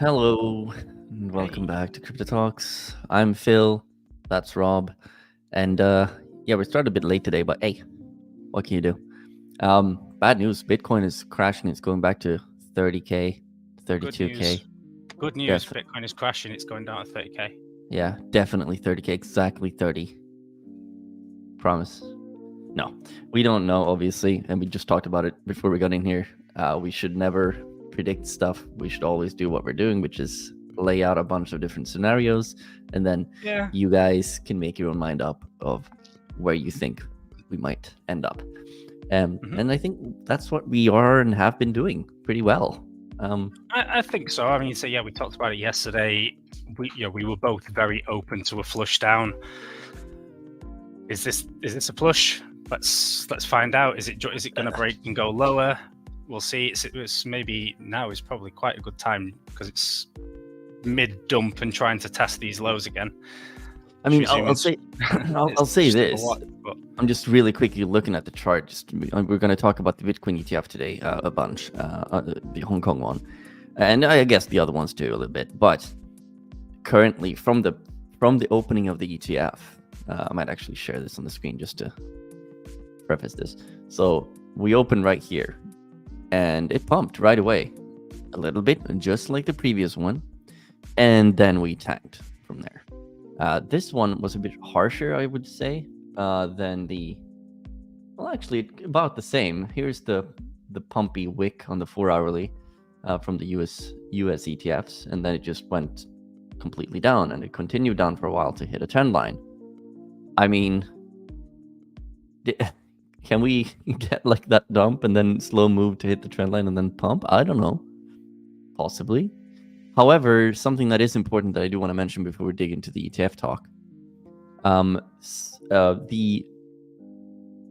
Hello, and welcome Hey. back to Crypto Talks. I'm Phil, that's Rob, and yeah, we started a bit late today, but hey, what can you do? Bad news, Bitcoin is crashing. It's going back to 30K, Good 32K. news. Good news. Def- Bitcoin is crashing. It's going down to 30K. yeah, definitely 30K, exactly 30. Promise. No, we don't know, obviously, and we just talked about it before we got in here. We should never predict stuff. We should always do what we're doing, which is lay out a bunch of different scenarios, and then Yeah. you guys can make your own mind up of where you think we might end up. And I think that's what we are and have been doing pretty well. I think so. I mean, so yeah, we talked about it yesterday. We were both very open to a flush down. Is this a flush? Let's find out. Is it going to break and go lower? We'll see. It's maybe now is probably quite a good time because it's mid dump and trying to test these lows again. I mean, I'll say this. I'm just really quickly looking at the chart. We're going to talk about the Bitcoin ETF today a bunch, the Hong Kong one, and I guess the other ones too a little bit. But currently, from the opening of the ETF, I might actually share this on the screen just to preface this. So we opened right here, and it pumped right away, a little bit, just like the previous one, and then we tanked from there. This one was a bit harsher, I would say, than the... Well, actually, about the same. Here's the pumpy wick on the 4-hourly from the US ETFs, and then it just went completely down, and it continued down for a while to hit a trend line. I mean, can we get like that dump and then slow move to hit the trend line and then pump? I don't know. Possibly. However, something that is important that I do want to mention before we dig into the ETF talk,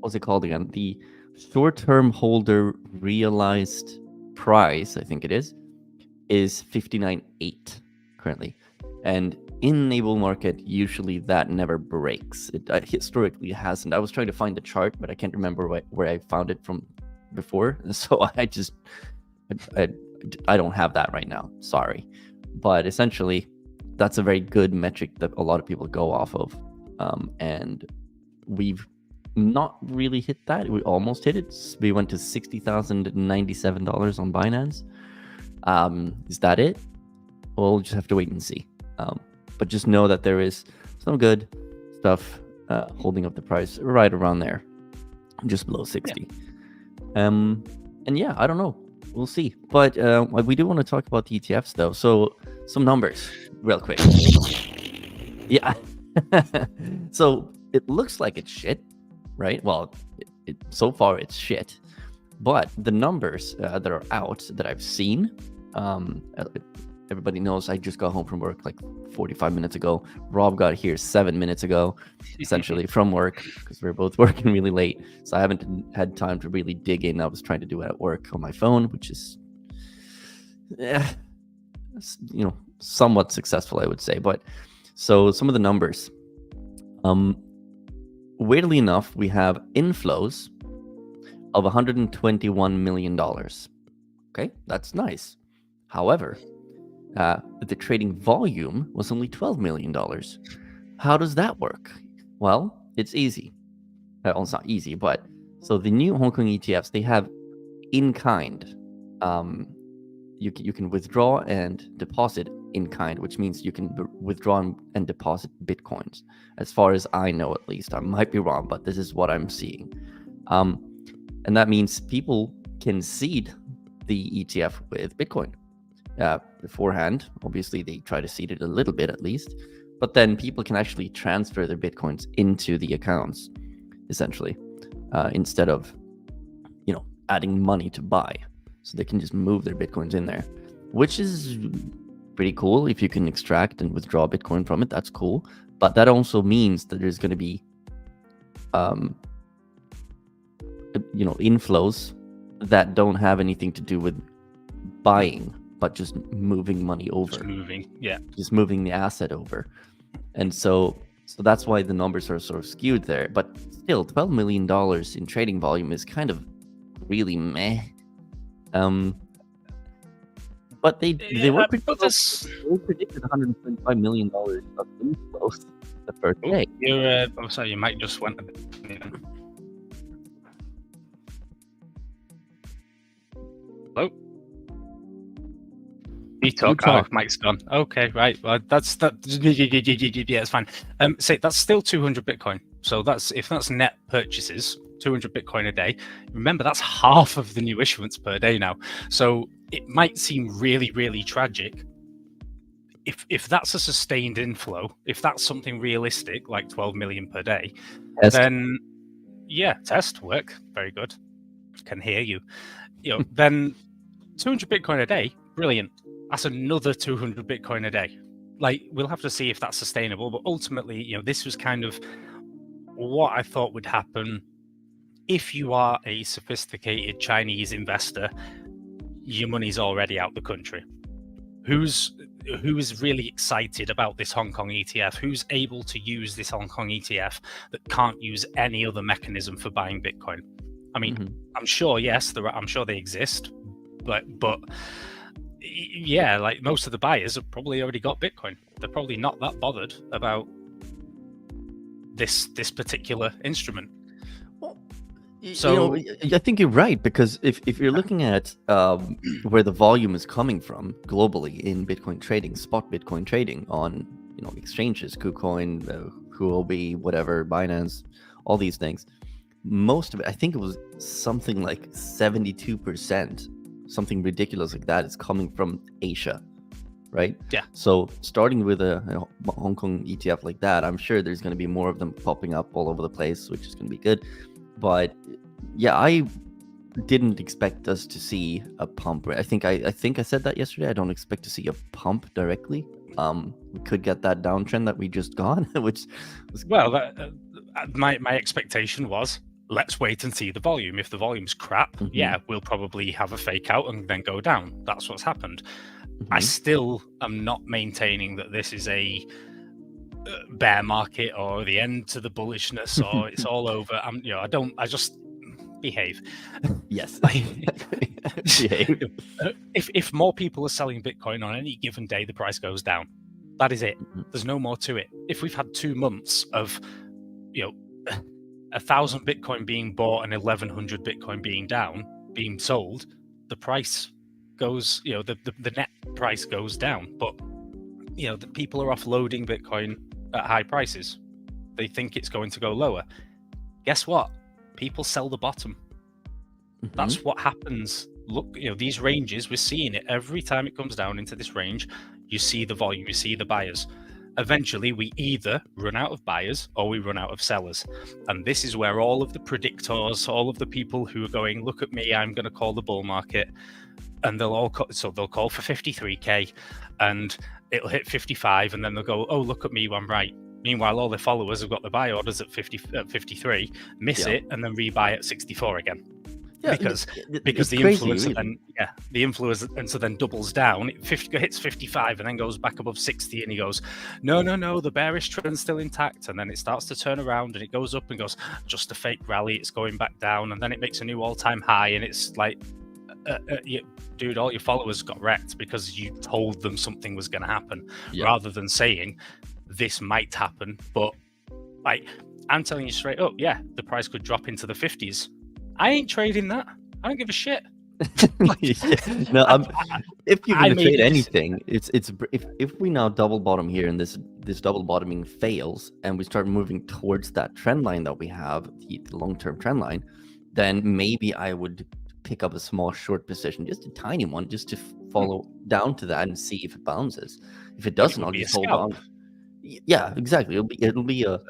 what's it called again? The short-term holder realized price, I think it is 59.8 currently. And in a bull market, usually that never breaks. It historically hasn't. I was trying to find the chart, but I can't remember where I found it from before. So I don't have that right now. Sorry. But essentially, that's a very good metric that a lot of people go off of. And we've not really hit that. We almost hit it. We went to $60,097 on Binance. Is that it? We'll just have to wait and see. But just know that there is some good stuff holding up the price right around there, just below 60. Yeah. And yeah, I don't know. We'll see. But we do want to talk about the ETFs, though. So some numbers real quick. Yeah. So it looks like it's shit, right? Well, so far it's shit. But the numbers that are out that I've seen, everybody knows I just got home from work like 45 minutes ago. Rob got here 7 minutes ago, essentially, from work, because we're both working really late. So I haven't had time to really dig in. I was trying to do it at work on my phone, which is, somewhat successful, I would say. But so some of the numbers. Weirdly enough, we have inflows of $121 million. Okay, that's nice. However, the trading volume was only $12 million. How does that work? Well, it's easy. Well, it's not easy, but so the new Hong Kong ETFs, they have in-kind. You can withdraw and deposit in kind, which means you can withdraw and deposit Bitcoins. As far as I know, at least. I might be wrong, but this is what I'm seeing. And that means people can seed the ETF with Bitcoin. Beforehand, obviously, they try to seed it a little bit at least, but then people can actually transfer their Bitcoins into the accounts, essentially, instead of, adding money to buy. So they can just move their Bitcoins in there, which is pretty cool. If you can extract and withdraw Bitcoin from it, that's cool. But that also means that there's going to be, inflows that don't have anything to do with buying, but just moving money over. Just moving the asset over. And so that's why the numbers are sort of skewed there. But still, $12 million in trading volume is kind of really meh. But they were pretty But close. They predicted $125 million of inflows the first day. I'm sorry, your mic just went a bit. Hello? You talk. Oh, mic's gone. Okay, right. Well, that's that. Yeah, it's fine. Say that's still 200 Bitcoin. So if that's net purchases, 200 Bitcoin a day. Remember, that's half of the new issuance per day now. So it might seem really, really tragic. If that's a sustained inflow, if that's something realistic, like 12 million per day, then yeah, test work. Very good. Can hear you. Then 200 Bitcoin a day, brilliant. That's another 200 Bitcoin a day. Like, we'll have to see if that's sustainable, but ultimately, this was kind of what I thought would happen. If you are a sophisticated Chinese investor, your money's already out the country. Who is really excited about this Hong Kong ETF? Who's able to use this Hong Kong ETF that can't use any other mechanism for buying Bitcoin? I mean, I'm sure, yes, I'm sure they exist, but yeah, like most of the buyers have probably already got Bitcoin. They're probably not that bothered about this particular instrument. So I think you're right, because if you're looking at where the volume is coming from globally in Bitcoin trading, spot Bitcoin trading on exchanges, KuCoin, Huobi, whatever, Binance, all these things, most of it, I think it was something like 72%, something ridiculous like that, is coming from Asia, right? Yeah. So starting with a Hong Kong ETF like that, I'm sure there's going to be more of them popping up all over the place, which is going to be good. But yeah, I didn't expect us to see a pump. I think I said that yesterday. I don't expect to see a pump directly. We could get that downtrend that we just got, which was my expectation was, let's wait and see the volume. If the volume's crap, yeah, we'll probably have a fake out and then go down. That's what's happened. I still am not maintaining that this is a bear market or the end to the bullishness or it's all over. I just behave. Yes. Behave. If more people are selling Bitcoin on any given day, the price goes down. That is it. There's no more to it. If we've had 2 months of 1,000 Bitcoin being bought and 1,100 Bitcoin being sold, the price goes, the net price goes down. But the people are offloading Bitcoin at high prices. They think it's going to go lower. Guess what? People sell the bottom. That's what happens. Look, these ranges, we're seeing it every time it comes down into this range. You see the volume, you see the buyers. Eventually, we either run out of buyers or we run out of sellers. And this is where all of the predictors, all of the people who are going, look at me, I'm going to call the bull market, and they'll call for 53k, and it'll hit 55, and then they'll go, oh, look at me, I'm right. Meanwhile, all their followers have got the buy orders at 53, miss it, and then rebuy at 64 again. Yeah, because the influencer then doubles down. It hits 55 and then goes back above 60, and he goes, no, the bearish trend's still intact, and then it starts to turn around and it goes up and goes, just a fake rally, it's going back down, and then it makes a new all-time high, and it's like, dude, all your followers got wrecked because you told them something was going to happen, rather than saying this might happen. But like, I'm telling you straight up, yeah, the price could drop into the 50s. I ain't trading that. I don't give a shit. No, if you're going to trade anything, it's if we now double bottom here and this double bottoming fails and we start moving towards that trend line that we have, the long-term trend line, then maybe I would pick up a small short position, just a tiny one, just to follow down to that and see if it bounces. If it doesn't, I'll just hold on. Yeah, exactly. It'll be a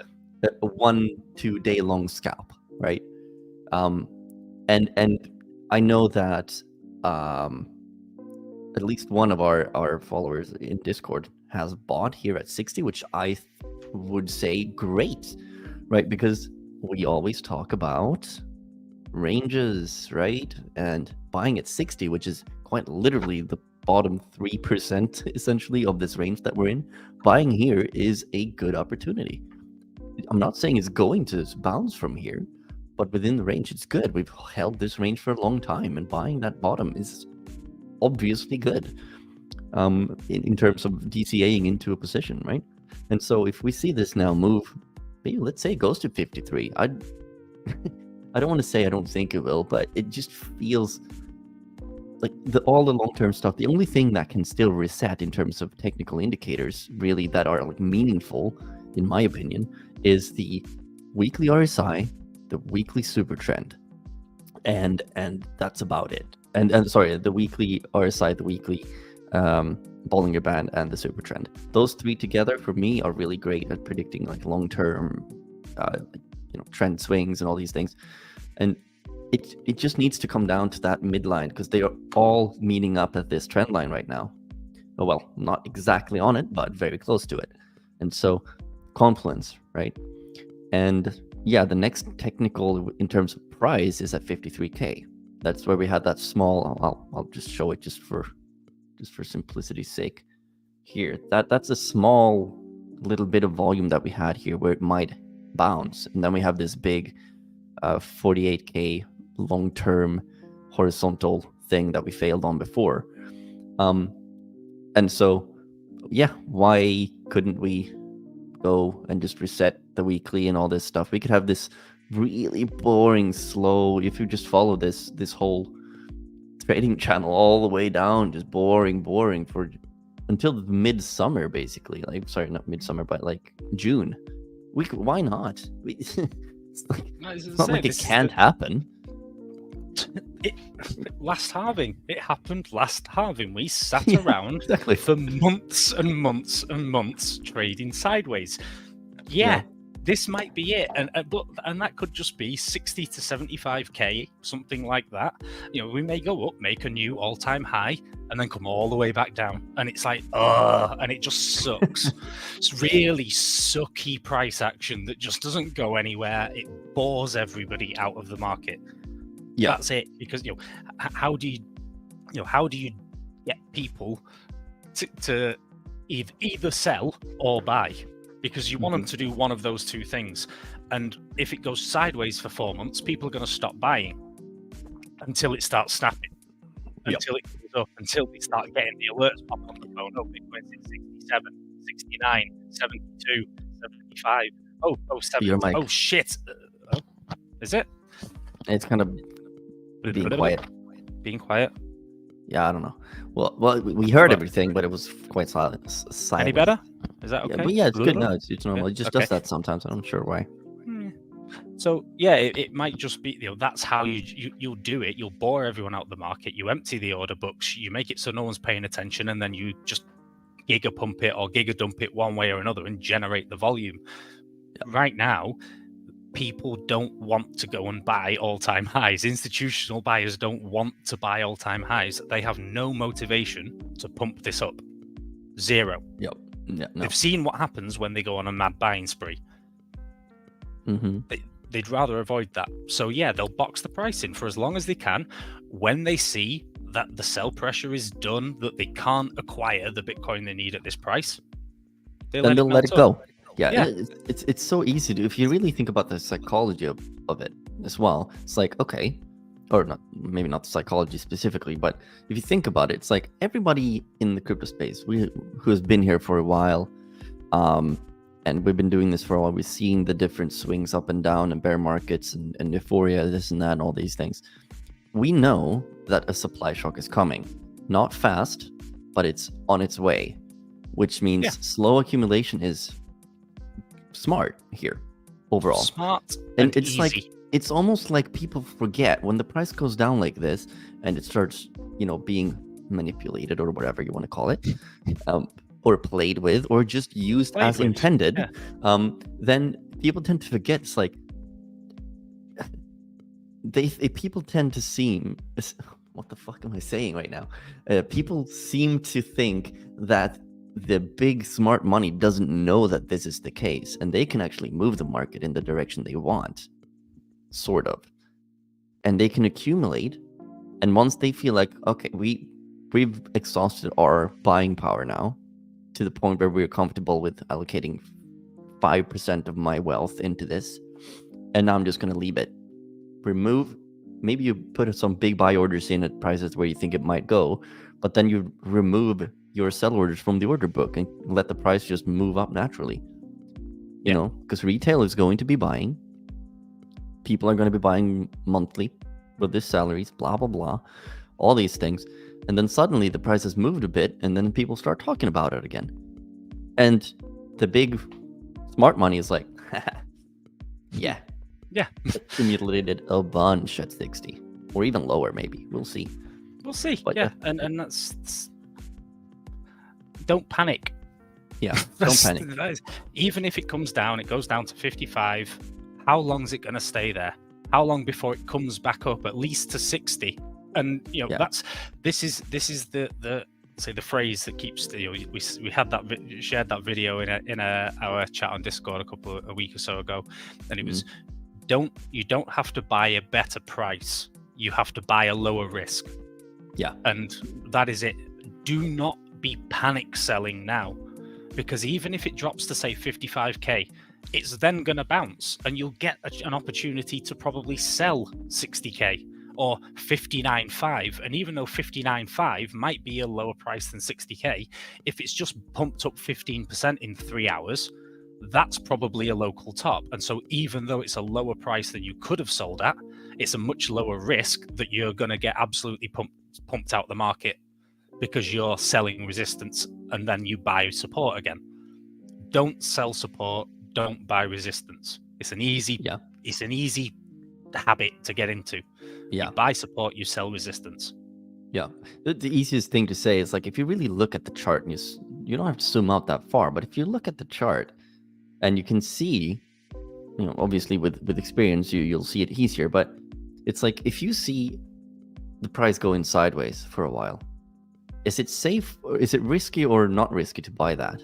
1-2 day long scalp, right? And I know that at least one of our followers in Discord has bought here at 60, which I would say great, right? Because we always talk about ranges, right? And buying at 60, which is quite literally the bottom 3% essentially of this range that we're in, buying here is a good opportunity. I'm not saying it's going to bounce from here, but within the range, it's good. We've held this range for a long time, and buying that bottom is obviously good. in terms of DCAing into a position, right? And so if we see this now move, maybe let's say it goes to 53, I don't want to say I don't think it will, but it just feels like all the long-term stuff, the only thing that can still reset in terms of technical indicators really that are like meaningful, in my opinion, is the weekly RSI, the weekly super trend, and that's about it. And sorry, the weekly RSI, the weekly Bollinger Band, and the super trend. Those three together for me are really great at predicting like long-term trend swings and all these things. And it just needs to come down to that midline, because they are all meeting up at this trend line right now. Oh, well, not exactly on it, but very close to it. And so confluence, right? And yeah, the next technical in terms of price is at 53K. That's where we had that small, I'll just show it just for simplicity's sake here. That's a small little bit of volume that we had here where it might bounce. And then we have this big 48K long-term horizontal thing that we failed on before. And so, yeah, why couldn't we go and just reset the weekly and all this stuff? We could have this really boring, slow, if you just follow this whole trading channel all the way down, just boring for until midsummer, basically. Like, sorry, not midsummer, but like June. Why not? It's not like it can't happen. Last halving, it happened last halving. We sat around exactly for months and months and months trading sideways. Yeah. This might be it, and that could just be 60 to 75K, something like that. We may go up, make a new all-time high, and then come all the way back down, and it's like, and it just sucks. It's really sucky price action that just doesn't go anywhere. It bores everybody out of the market. Yeah, that's it. Because how do you get people to either sell or buy? Because you want them to do one of those two things. And if it goes sideways for 4 months, people are going to stop buying until it starts snapping, until it goes up, until they start getting the alerts pop on the phone. Oh, Bitcoin's at 67, 69, 72, 75. Oh, 70. Oh, shit. Is it? It's kind of being quiet. Being quiet? Yeah, I don't know. Well, we heard everything, but it was quite silent. Any better? Is that okay? Yeah, but yeah, it's good now. It's normal. It just does that sometimes. I'm not sure why. So yeah, it might just be that's how you'll do it. You'll bore everyone out the market. You empty the order books. You make it so no one's paying attention, and then you just giga pump it or giga dump it one way or another and generate the volume. Right now, people don't want to go and buy all-time highs. Institutional buyers don't want to buy all-time highs. They have no motivation to pump this up. Zero. Yep. Yeah, no. They've seen what happens when they go on a mad buying spree. They'd rather avoid that. So yeah, they'll box the price in for as long as they can. When they see that the sell pressure is done, that they can't acquire the Bitcoin they need at this price, they'll let it go. Yeah. It's so easy to, if you really think about the psychology of it as well. It's like, okay, or not, maybe not the psychology specifically, but if you think about it, it's like everybody in the crypto space who has been here for a while, and we've been doing this for a while, we've seen the different swings up and down and bear markets and euphoria, this and that, and all these things. We know that a supply shock is coming. Not fast, but it's on its way, which means slow accumulation is smart here overall. Smart and it's easy. Like, it's almost like people forget when the price goes down like this and it starts, being manipulated or whatever you want to call it, or played with, or just used as intended. Then people tend to forget. It's like people tend to seem. What the fuck am I saying right now? People seem to think that the big smart money doesn't know that this is the case, and they can actually move the market in the direction they want, sort of, and they can accumulate. And once they feel like, okay, we've exhausted our buying power now to the point where we're comfortable with allocating 5% of my wealth into this, and now I'm just going to leave it, remove maybe you put some big buy orders in at prices where you think it might go, but then you remove your sell orders from the order book and let the price just move up naturally. You know, because retail is going to be buying. People are going to be buying monthly with their salaries, blah, blah, blah, all these things. And then suddenly the price has moved a bit, and then people start talking about it again. And the big smart money is like, yeah, accumulated a bunch at 60, or even lower, maybe. We'll see. But and that's don't panic. Yeah, don't panic. Even if it comes down, it goes down to 55. How long is it going to stay there? How long before it comes back up at least to 60? And you know, this is the say the phrase that keeps, you know, we had that shared that video in our chat on Discord a week or so ago, and it was you don't have to buy a better price, you have to buy a lower risk. And that is it. Do not be panic selling now, because even if it drops to say 55k, it's then going to bounce and you'll get an opportunity to probably sell 60k or 59.5. And even though 59.5 might be a lower price than 60k, if it's just pumped up 15% in 3 hours, that's probably a local top. And so even though it's a lower price than you could have sold at, it's a much lower risk that you're going to get absolutely pumped out the market because you're selling resistance and then you buy support again. Don't sell support, don't buy resistance. It's an easy habit to get into. You buy support, you sell resistance. The easiest thing to say is, like, if you really look at the chart, and you don't have to zoom out that far, but if you look at the chart and you can see, you know, obviously with experience you'll see it easier, but it's like, if you see the price going sideways for a while, is it safe, or is it risky or not risky to buy that?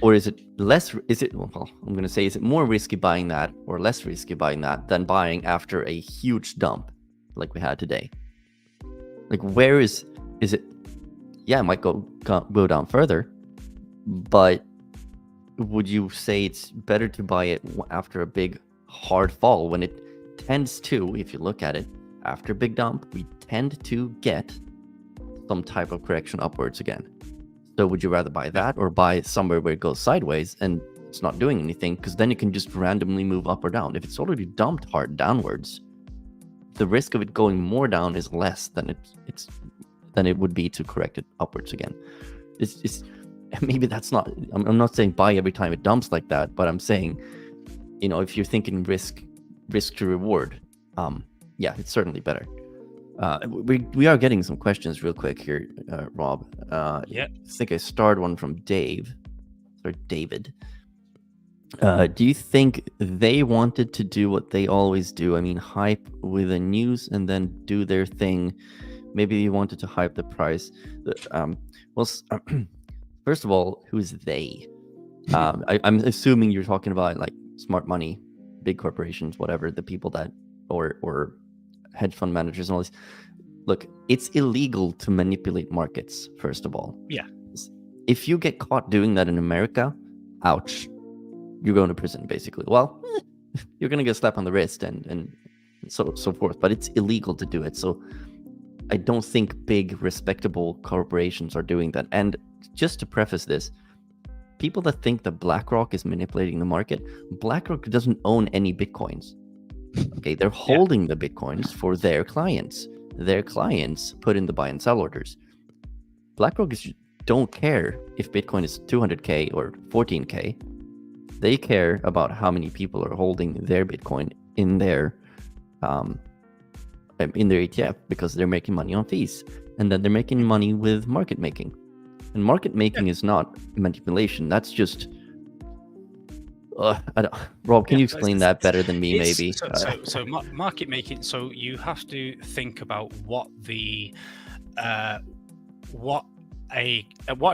Or is it I'm going to say, is it more risky buying that or less risky buying that than buying after a huge dump like we had today? Like, where is it? Yeah, it might go down further, but would you say it's better to buy it after a big hard fall, when it tends to, if you look at it, after a big dump, we tend to get some type of correction upwards again? So would you rather buy that or buy somewhere where it goes sideways and it's not doing anything? Because then it can just randomly move up or down. If it's already dumped hard downwards, the risk of it going more down is less than it would be to correct it upwards again. It's maybe that's not, I'm not saying buy every time it dumps like that, but I'm saying, you know, if you're thinking risk to reward, it's certainly better. We are getting some questions real quick here, Rob. I think I started one from David. Do you think they wanted to do what they always do? I mean, hype with the news and then do their thing. Maybe they wanted to hype the price. First of all, who's they? I'm assuming you're talking about like smart money, big corporations, whatever, the people that, or hedge fund managers and all this. Look, it's illegal to manipulate markets, first of all. If you get caught doing that in America, ouch, you're going to prison, basically. Well, you're going to get a slap on the wrist and so forth, but it's illegal to do it. So I don't think big, respectable corporations are doing that. And just to preface this, people that think that BlackRock is manipulating the market, BlackRock doesn't own any Bitcoins. Okay, they're holding the Bitcoins for their clients. Their clients put in the buy and sell orders. BlackRock don't care if Bitcoin is 200k or 14k. They care about how many people are holding their Bitcoin in their ETF, because they're making money on fees, and then they're making money with market making. And market making is not manipulation. That's just Rob, can you explain that better than me, maybe? So market making. So you have to think about what an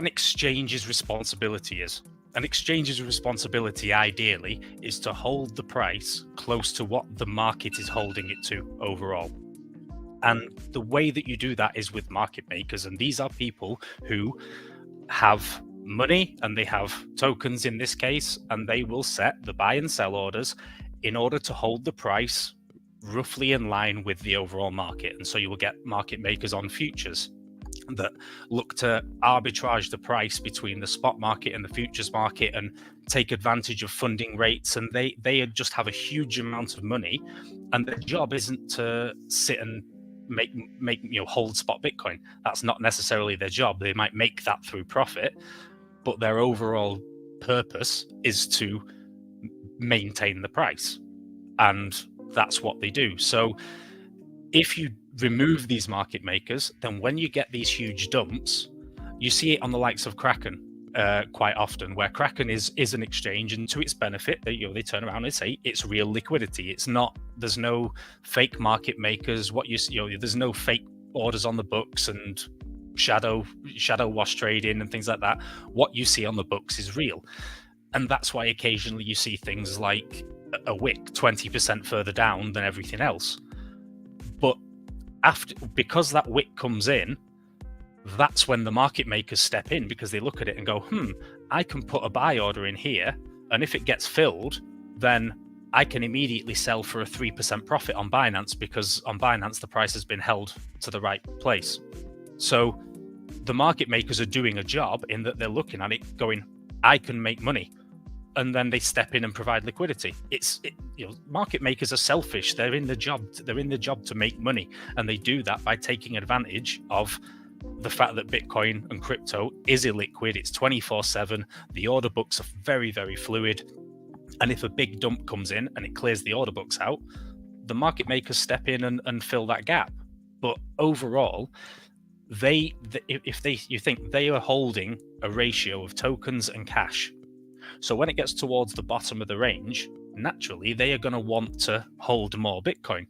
exchange's responsibility is. An exchange's responsibility, ideally, is to hold the price close to what the market is holding it to overall. And the way that you do that is with market makers, and these are people who have money and they have tokens in this case, and they will set the buy and sell orders in order to hold the price roughly in line with the overall market. And so you will get market makers on futures that look to arbitrage the price between the spot market and the futures market and take advantage of funding rates. And they just have a huge amount of money, and their job isn't to sit and make hold spot Bitcoin. That's not necessarily their job. They might make that through profit, but their overall purpose is to maintain the price, and that's what they do. So if you remove these market makers, then when you get these huge dumps, you see it on the likes of Kraken quite often, where Kraken is an exchange, and to its benefit, they turn around and say it's real liquidity. It's not. There's no fake market makers. There's no fake orders on the books and shadow wash trading and things like that. What you see on the books is real, and that's why occasionally you see things like a wick 20% further down than everything else. But because that wick comes in, that's when the market makers step in, because they look at it and go, I can put a buy order in here, and if it gets filled, then I can immediately sell for a 3% profit on Binance, because on Binance the price has been held to the right place. So the market makers are doing a job in that they're looking at it going, I can make money, and then they step in and provide liquidity. Market makers are selfish. They're in the job to make money, and they do that by taking advantage of the fact that Bitcoin and crypto is illiquid. It's 24/7. The order books are very, very fluid, and if a big dump comes in and it clears the order books out, the market makers step in and fill that gap. But overall, you think they are holding a ratio of tokens and cash. So when it gets towards the bottom of the range, naturally they are going to want to hold more Bitcoin.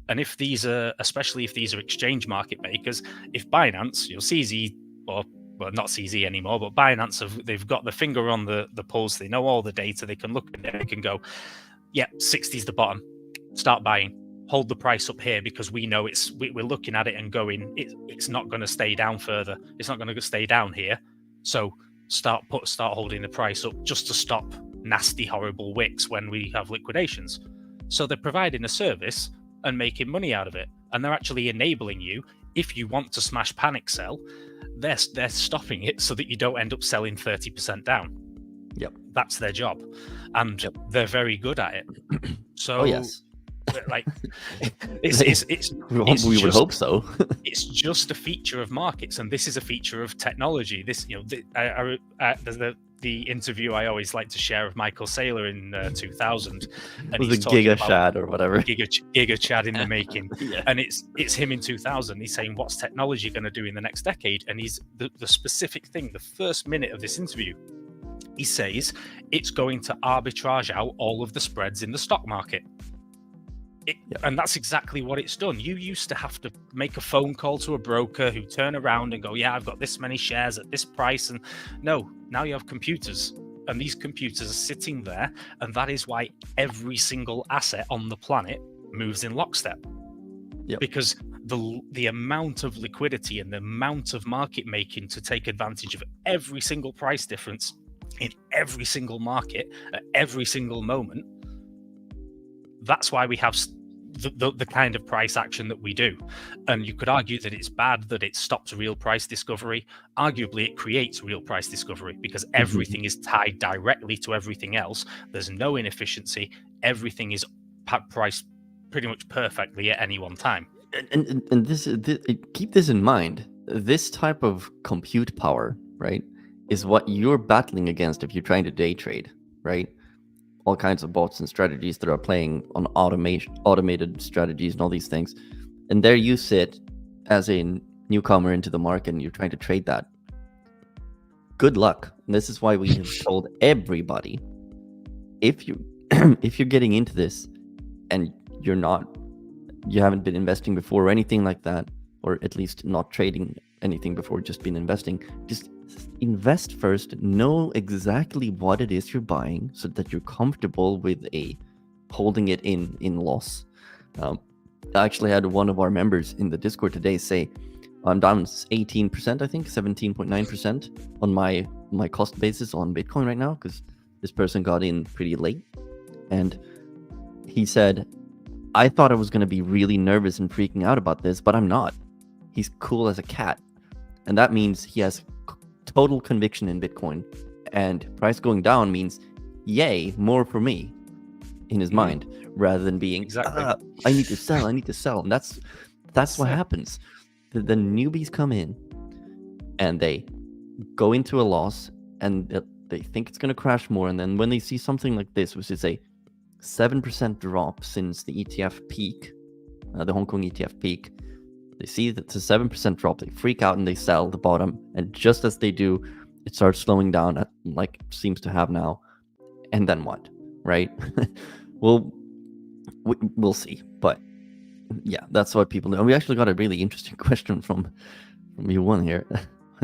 And especially if these are exchange market makers, if Binance, CZ, well, not CZ anymore, but Binance, they've got the finger on the pulse, they know all the data, they can look at it, they can go, yeah, 60 is the bottom, start buying, hold the price up here, because we know we're looking at it and going, it's not going to stay down further, it's not going to stay down here, so start holding the price up just to stop nasty, horrible wicks when we have liquidations. So they're providing a service and making money out of it, and they're actually enabling you. If you want to smash panic sell, they're stopping it so that you don't end up selling 30% down. Yep, that's their job, and they're very good at it. So, yes, like it's we would hope so. It's just a feature of markets, and this is a feature of technology. This, there's the interview I always like to share of Michael Saylor in 2000, and it was a Giga Chad or whatever, Giga Chad in the making. Yeah. And it's him in 2000. He's saying, what's technology going to do in the next decade? And he's the specific thing, the first minute of this interview, he says it's going to arbitrage out all of the spreads in the stock market. And that's exactly what it's done. You used to have to make a phone call to a broker who turn around and go, yeah, I've got this many shares at this price. And no, now you have computers, and these computers are sitting there. And that is why every single asset on the planet moves in lockstep. Yep. Because the amount of liquidity and the amount of market making to take advantage of every single price difference in every single market at every single moment, that's why we have the kind of price action that we do. And you could argue that it's bad that it stops real price discovery. Arguably, it creates real price discovery, because everything is tied directly to everything else. There's no inefficiency. Everything is priced pretty much perfectly at any one time. And this keep this in mind. This type of compute power, right, is what you're battling against if you're trying to day trade, right? All kinds of bots and strategies that are playing on automated strategies and all these things. And there you sit as a newcomer into the market and you're trying to trade that. Good luck. And this is why we have told everybody, if you're getting into this and you haven't been investing before or anything like that, or at least not trading anything before, just been investing, just invest first, know exactly what it is you're buying so that you're comfortable with holding it in loss. I actually had one of our members in the Discord today say, I'm down 18%, I think 17.9% on my cost basis on Bitcoin right now, because this person got in pretty late. And he said, I thought I was going to be really nervous and freaking out about this, but I'm not. He's cool as a cat. And that means he has total conviction in Bitcoin. And price going down means, yay, more for me in his mind, rather than being, Exactly. I need to sell. And that's what happens. The newbies come in and they go into a loss and they think it's going to crash more. And then when they see something like this, which is a 7% drop since the ETF peak, the Hong Kong ETF peak, they see that it's a 7% drop, they freak out and they sell the bottom. And just as they do, it starts slowing down, like it seems to have now. And then what, right? Well, we'll see. But yeah, that's what people do. And we actually got a really interesting question from you one here.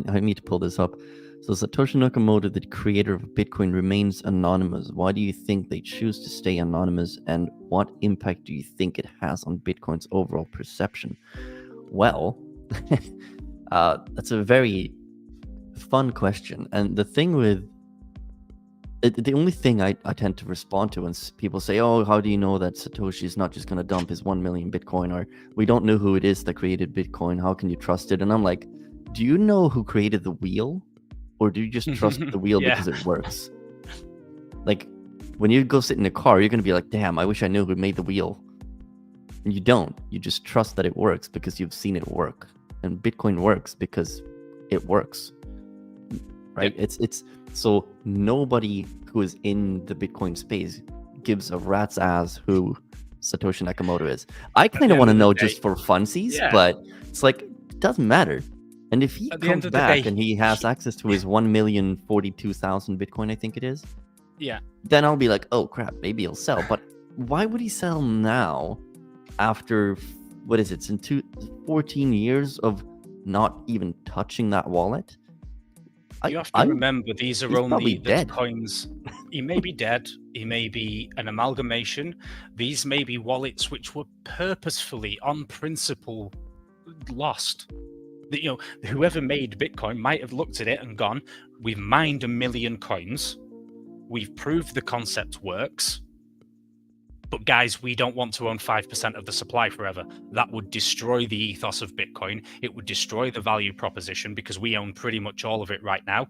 I need to pull this up. So Satoshi Nakamoto, the creator of Bitcoin, remains anonymous. Why do you think they choose to stay anonymous, and what impact do you think it has on Bitcoin's overall perception? Well, that's a very fun question. And the thing with it, the only thing I tend to respond to when people say, oh, how do you know that Satoshi is not just going to dump his 1 million Bitcoin, or we don't know who it is that created Bitcoin, how can you trust it? And I'm like, do you know who created the wheel? Or do you just trust the wheel because it works? Like, when you go sit in a car, you're going to be like, damn, I wish I knew who made the wheel. And you don't. You just trust that it works because you've seen it work. And Bitcoin works because it works. Right? Yep. It's so nobody who is in the Bitcoin space gives a rat's ass who Satoshi Nakamoto is. I kind of want to know just for funsies, but it's like, it doesn't matter. And if he comes back and he has access to his 1,042,000 Bitcoin, I think it is, then I'll be like, oh crap, maybe he'll sell. But why would he sell now after, what is it, since 14 years of not even touching that wallet? You have to remember, these are only dead. coins. He may be dead. He may be an amalgamation. These may be wallets which were purposefully, on principle, lost. You know, whoever made Bitcoin might have looked at it and gone, we've mined 1 million coins. We've proved the concept works. But guys, we don't want to own 5% of the supply forever. That would destroy the ethos of Bitcoin. It would destroy the value proposition because we own pretty much all of it right now.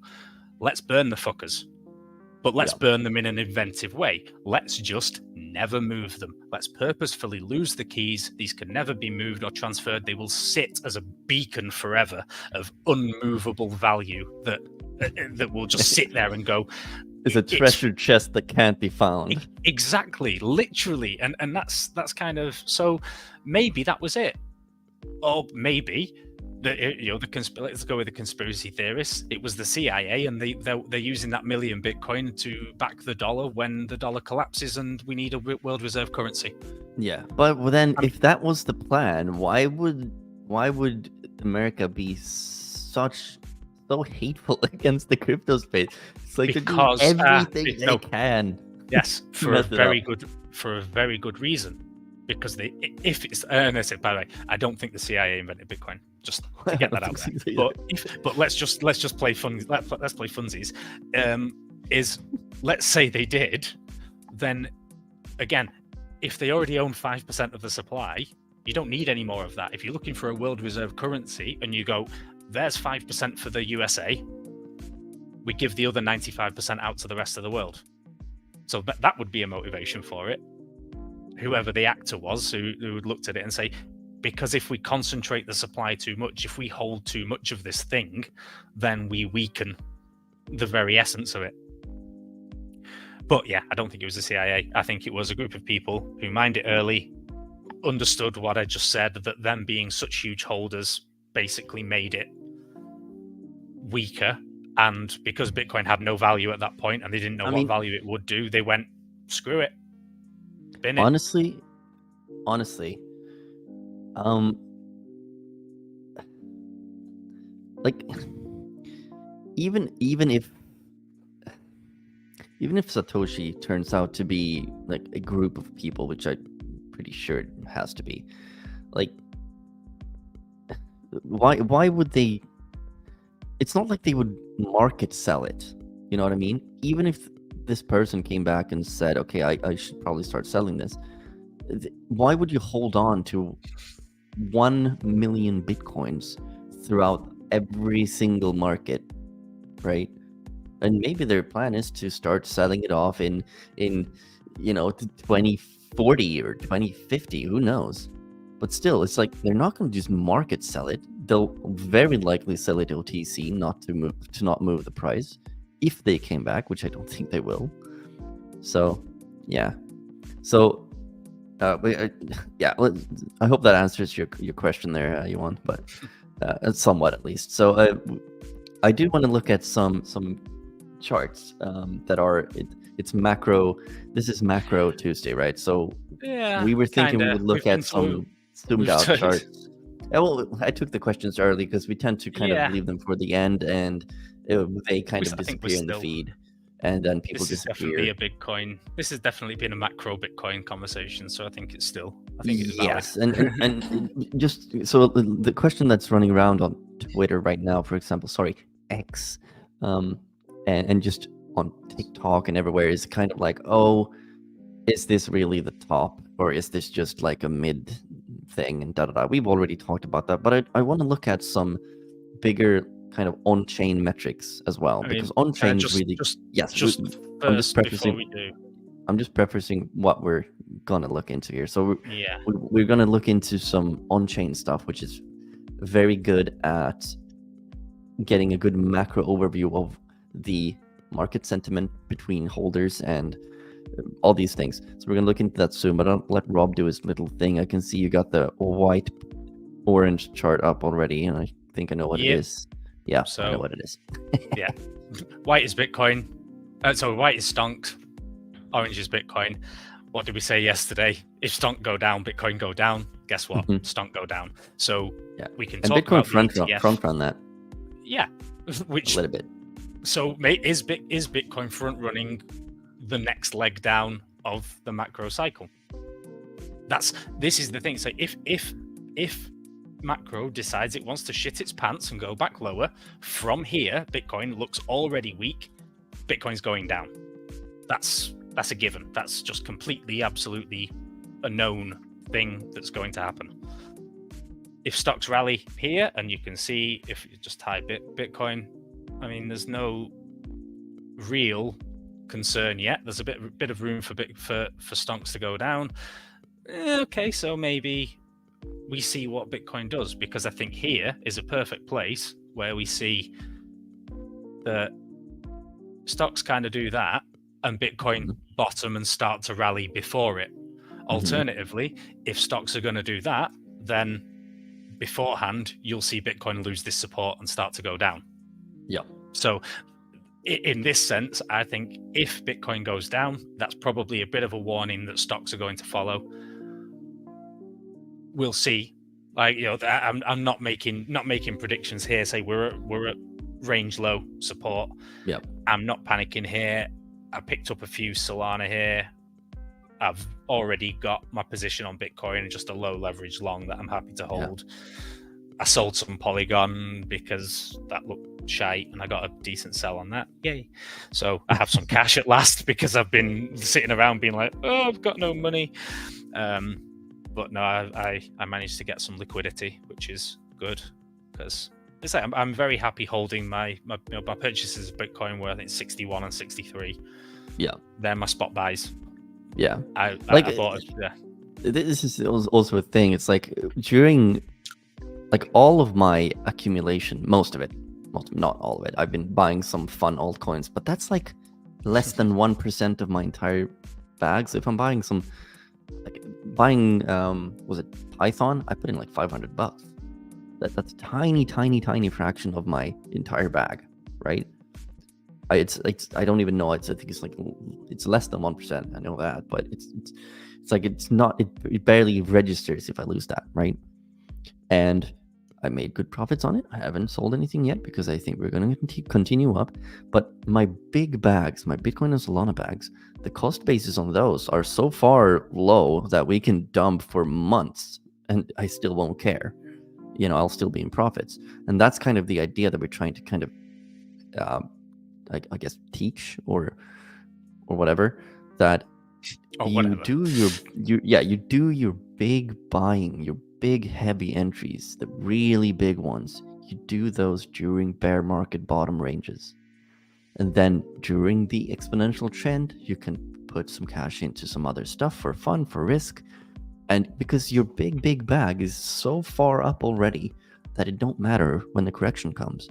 Let's burn the fuckers. But let's burn them in an inventive way. Let's just never move them. Let's purposefully lose the keys. These can never be moved or transferred. They will sit as a beacon forever of unmovable value that will just sit there and go, it's a treasure chest that can't be found. Exactly, literally. And that's kind of, so maybe that was it. Or maybe let's go with the conspiracy theorists. It was the CIA, and they're using that 1 million Bitcoin to back the dollar when the dollar collapses and we need a world reserve currency. Yeah, but then if that was the plan, why would America be so hateful against the crypto space? It's like because they do everything they can. Yes, for a very good reason. Because by the way, I don't think the CIA invented Bitcoin. Just to get that out there. But let's play let's play funsies. Let's say they did, then again, if they already own 5% of the supply, you don't need any more of that. If you're looking for a world reserve currency and you go, there's 5% for the USA, we give the other 95% out to the rest of the world. So that would be a motivation for it. Whoever the actor was who looked at it and say, because if we concentrate the supply too much, if we hold too much of this thing, then we weaken the very essence of it. But yeah, I don't think it was the CIA. I think it was a group of people who mined it early, understood what I just said, that them being such huge holders basically made it weaker. And because Bitcoin had no value at that point and they didn't know what value it would do, they went, screw it. Bin it. Honestly, like even if Satoshi turns out to be like a group of people, which I'm pretty sure it has to be, like, why would they? It's not like they would market sell it. You know what I mean? Even if this person came back and said, okay, I should probably start selling this, why would you hold on to 1 million Bitcoins throughout every single market, right? And maybe their plan is to start selling it off in 2040 or 2050, who knows? But still, it's like they're not going to just market sell it. They'll very likely sell it OTC, not move the price, if they came back, which I don't think they will. So, yeah. So, yeah. I hope that answers your question there, Yuan, but somewhat at least. So, I do want to look at some charts that are it's macro. This is macro Tuesday, right? So Yeah, we were thinking we kinda. would look at some zoomed out charts. Yeah, well, I took the questions early because we tend to kind of leave them for the end, and they kind of disappear in the feed, and then people disappear. This has definitely been a macro Bitcoin conversation, so I think it's valid. Yes, and just so the question that's running around on Twitter right now, for example, sorry, X, and just on TikTok and everywhere is kind of like, oh, is this really the top, or is this just like a mid thing, and da da da. We've already talked about that, but I want to look at some bigger kind of on-chain metrics as well, because on-chain is really I'm just prefacing what we're gonna look into here. So we're gonna look into some on-chain stuff, which is very good at getting a good macro overview of the market sentiment between holders and all these things. So we're gonna look into that soon, but I'll let Rob do his little thing. I can see you got the white orange chart up already, and I think I know what it is. Yeah, so I know what it is. Yeah, white is Bitcoin. So white is stonked. Orange is Bitcoin. What did we say yesterday? If stonk go down, Bitcoin go down. Guess what? Stonk go down. So we can talk Bitcoin about front run that. Yeah, which a little bit. So is Bitcoin front running the next leg down of the macro cycle? This is the thing. So if macro decides it wants to shit its pants and go back lower from here, Bitcoin looks already weak. Bitcoin's going down. That's a given. That's just completely, absolutely a known thing that's going to happen. If stocks rally here, and you can see if you just type Bitcoin, I mean, there's no real concern yet. There's a bit of room for stocks to go down. Okay, so maybe we see what Bitcoin does, because I think here is a perfect place where we see the stocks kind of do that and Bitcoin bottom and start to rally before it. Alternatively, if stocks are going to do that, then beforehand you'll see Bitcoin lose this support and start to go down. Yeah. So in this sense, I think if Bitcoin goes down, that's probably a bit of a warning that stocks are going to follow. We'll see. Like, I'm not making predictions here. Say we're at range low support. Yeah. I'm not panicking here. I picked up a few Solana here. I've already got my position on Bitcoin and just a low leverage long that I'm happy to hold. Yeah. I sold some Polygon because that looked shite and I got a decent sell on that. Yay. So I have some cash at last because I've been sitting around being like, oh, I've got no money. But no, I managed to get some liquidity, which is good, because I'm very happy holding my purchases of Bitcoin where I think 61 and 63. Yeah. They're my spot buys. Yeah. I bought it. Yeah. This is also a thing. It's like during all of my accumulation, most of it, not all of it. I've been buying some fun altcoins, but that's like less than 1% of my entire bag. So if I'm buying was it Python? I put in like $500. That's a tiny fraction of my entire bag, right? I don't even know. I think it's less than 1%. I know that, but it's not. It barely registers if I lose that, right? And I made good profits on it. I haven't sold anything yet because I think we're going to continue up. But my big bags, my Bitcoin and Solana bags, the cost basis on those are so far low that we can dump for months and I still won't care. I'll still be in profits. And that's kind of the idea that we're trying to kind of, I guess, teach or whatever, that or you whatever. do you do your big buying, your big heavy entries, the really big ones. You do those during bear market bottom ranges. And then during the exponential trend, you can put some cash into some other stuff for fun, for risk. And because your big bag is so far up already that it don't matter when the correction comes.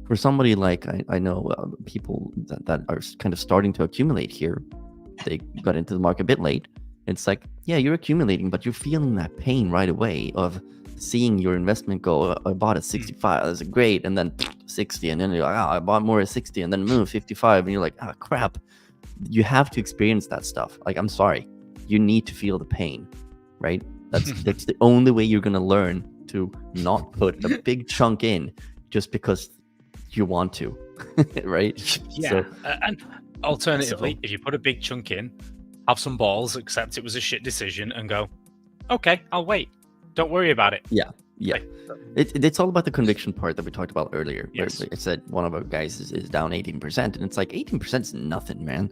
For somebody like I know people that are kind of starting to accumulate here, they got into the market a bit late. It's like, yeah, you're accumulating, but you're feeling that pain right away of seeing your investment go, I bought at 65, that's great, and then 60, and then you're like, I bought more at 60, and then move 55, and you're like, crap. You have to experience that stuff. Like, I'm sorry, you need to feel the pain, right? That's the only way you're gonna learn to not put a big chunk in just because you want to, right? Yeah, So, and alternatively, if you put a big chunk in, have some balls, accept it was a shit decision, and go, okay, I'll wait. Don't worry about it. Yeah. It's all about the conviction part that we talked about earlier. Yes. Where I said one of our guys is down 18%, and it's like 18% is nothing, man.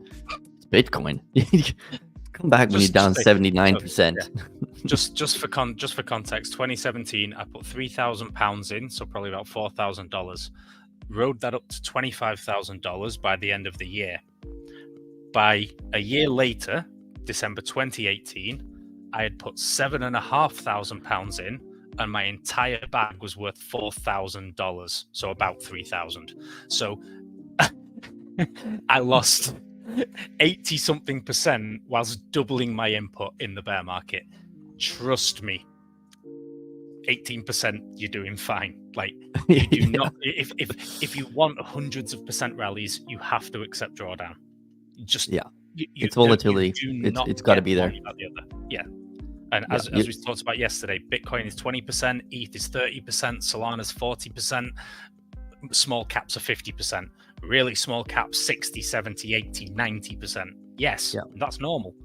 It's Bitcoin. Come back when you're down 79%. Just for context, 2017, I put £3,000 in, so probably about $4,000. Rode that up to $25,000 by the end of the year. By a year later, December 2018, I had put £7,500 in, and my entire bag was worth $4,000, so about $3,000. So I lost 80-something% whilst doubling my input in the bear market. Trust me, 18%, you're doing fine. Like, you do not. If you want hundreds of percent rallies, you have to accept drawdown. Just it's volatility. It's got to be there. Yeah. And as we talked about yesterday, Bitcoin is 20%, ETH is 30%, Solana's 40%, small caps are 50%, really small caps 60, 70, 80, 90%. Yes, that's normal.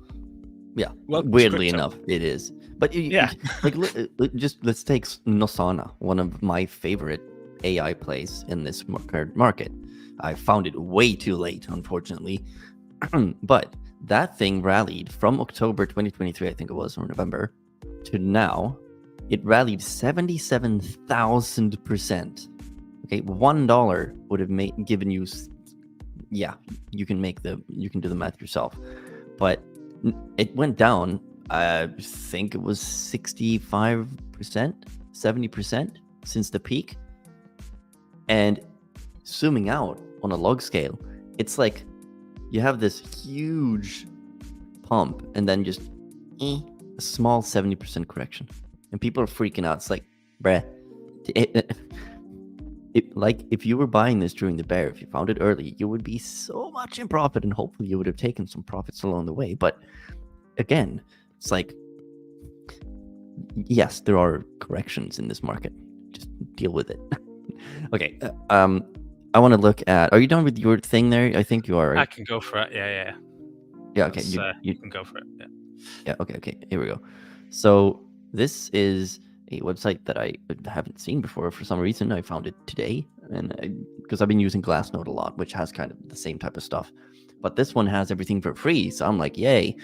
Yeah, weirdly enough, it is. But let's take Nosana, one of my favorite AI plays in this current market. I found it way too late, unfortunately. But that thing rallied from October 2023, I think it was, or November, to now. It rallied 77,000%. Okay, $1 would have given you, you can do the math yourself. But it went down, I think it was 65%, 70% since the peak. And zooming out on a log scale, it's like you have this huge pump and then just a small 70% correction. And people are freaking out. It's like, bruh, if you were buying this during the bear, if you found it early, you would be so much in profit, and hopefully you would have taken some profits along the way. But again, it's like, yes, there are corrections in this market. Just deal with it. Okay. I want to look at. Are you done with your thing there? I think you are. Right? I can go for it. Yeah. Okay. You can go for it. Yeah. Okay. Here we go. So this is a website that I haven't seen before. For some reason, I found it today, and because I've been using Glassnode a lot, which has kind of the same type of stuff. But this one has everything for free, so I'm like, yay,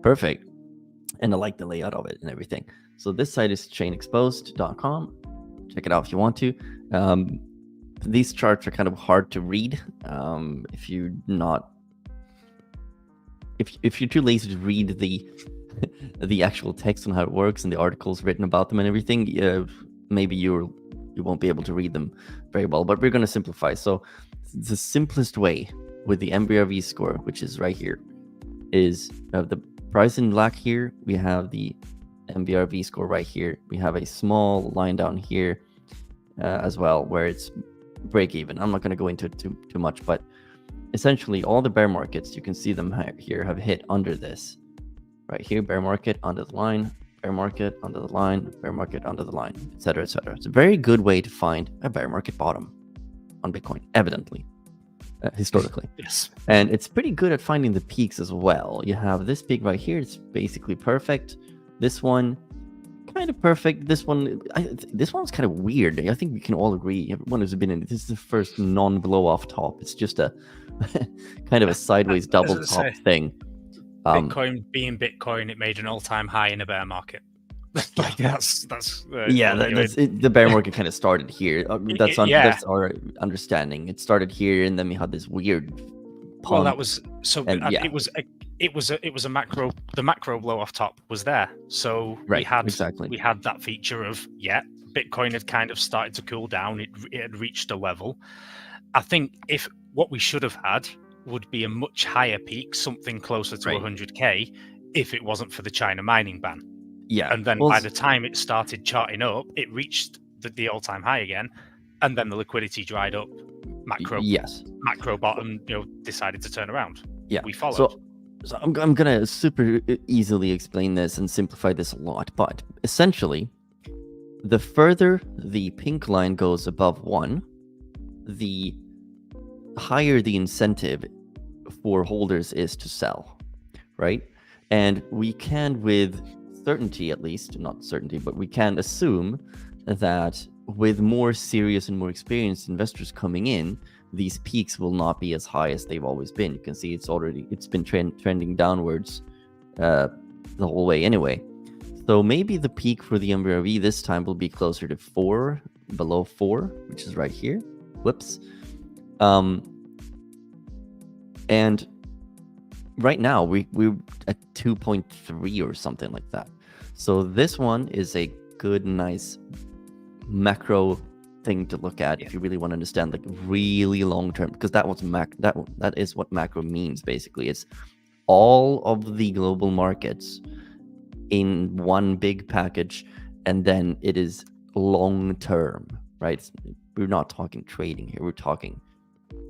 perfect. And I like the layout of it and everything. So this site is chainexposed.com. Check it out if you want to. These charts are kind of hard to read if you're too lazy to read the actual text on how it works and the articles written about them and everything. Maybe you won't be able to read them very well, but we're going to simplify. So the simplest way with the MBRV score, which is right here, is the price in black here. We have the MBRV score right here. We have a small line down here as well, where it's break even. I'm not going to go into it too much, but essentially all the bear markets, you can see them here, have hit under this. Right here, bear market under the line, bear market under the line, bear market under the line, etc., etc. It's a very good way to find a bear market bottom on Bitcoin, evidently, historically. Yes. And it's pretty good at finding the peaks as well. You have this peak right here. It's basically perfect. This one, kind of perfect. This one's kind of weird. I think we can all agree. Everyone who's been in it, this is the first non-blow off top. It's just a kind of a sideways double top thing. Bitcoin being Bitcoin, it made an all-time high in a bear market. Like that's the bear market kind of started here. That's our understanding. It started here, and then we had this weird pump. Well, that was so. And, it was a macro. The macro blow off top was there. So we had that feature of Bitcoin had kind of started to cool down. It had reached a level. I think if what we should have had would be a much higher peak, something closer to 100K, if it wasn't for the China mining ban. Yeah. And then by the time it started charting up, it reached the all-time high again, and then the liquidity dried up. Macro bottom, decided to turn around. Yeah. We followed. So I'm gonna super easily explain this and simplify this a lot, but essentially, the further the pink line goes above 1, the higher the incentive for holders is to sell, right? And we can, with certainty at least, not certainty, but we can assume that with more serious and more experienced investors coming in, these peaks will not be as high as they've always been. You can see it's been trending downwards the whole way anyway. So maybe the peak for the MBRV this time will be closer to 4, below 4, which is right here. Whoops. And right now we're at 2.3 or something like that. So this one is a good, nice macro thing to look at if you really want to understand, like, really long term, because that is what macro means basically. It's all of the global markets in one big package, and then it is long term, right? We're not talking trading here, we're talking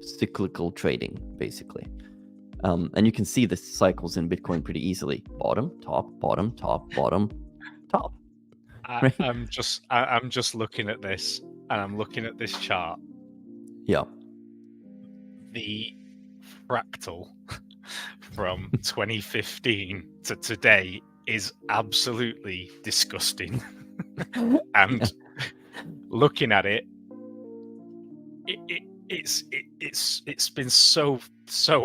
cyclical trading basically. And you can see the cycles in Bitcoin pretty easily. Bottom, top, bottom, top, bottom, top. Right? I'm just looking at this, and I'm looking at this chart. Yeah. The fractal from 2015 to today is absolutely disgusting. And looking at it, it's been so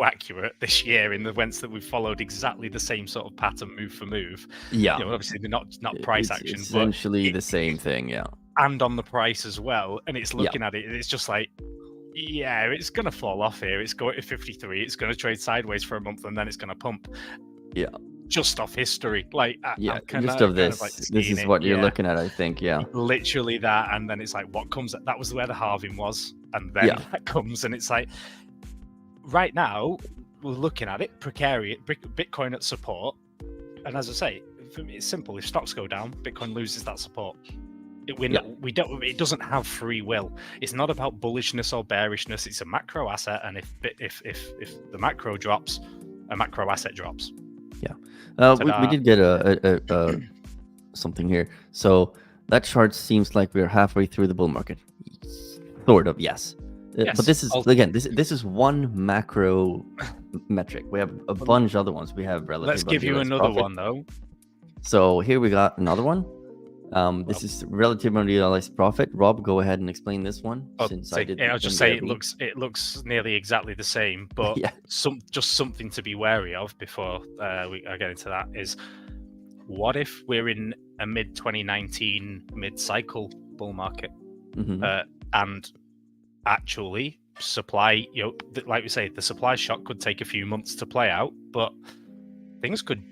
accurate this year in the events that we've followed exactly the same sort of pattern, move for move. Yeah, obviously they're not price action, essentially the same thing. Yeah, and on the price as well. And it's looking at it, it's just like, it's gonna fall off here. It's going to 53. It's going to trade sideways for a month, and then it's going to pump. Yeah, just off history, like just of this. This is what you're looking at, I think. Yeah, literally that, and then it's like, what comes? That was where the halving was, and then that comes, and it's like, right now we're looking at it precarious. Bitcoin at support, and as I say, for me, it's simple. If stocks go down, Bitcoin loses that support. It doesn't have free will. It's not about bullishness or bearishness. It's a macro asset, and if the macro drops, a macro asset drops. Yeah, we did get a something here. So that chart seems like we're halfway through the bull market. Sort of, yes. But this is again, this is one macro metric. We have a bunch of other ones. We have relative. Let's give you another one though. So here we got another one. This is relative unrealized profit. Rob, go ahead and explain this one. I'll just say it looks nearly exactly the same, but just something to be wary of before I get into that is, what if we're in a mid 2019 mid-cycle bull market, and actually supply, like we say, the supply shock could take a few months to play out, but things could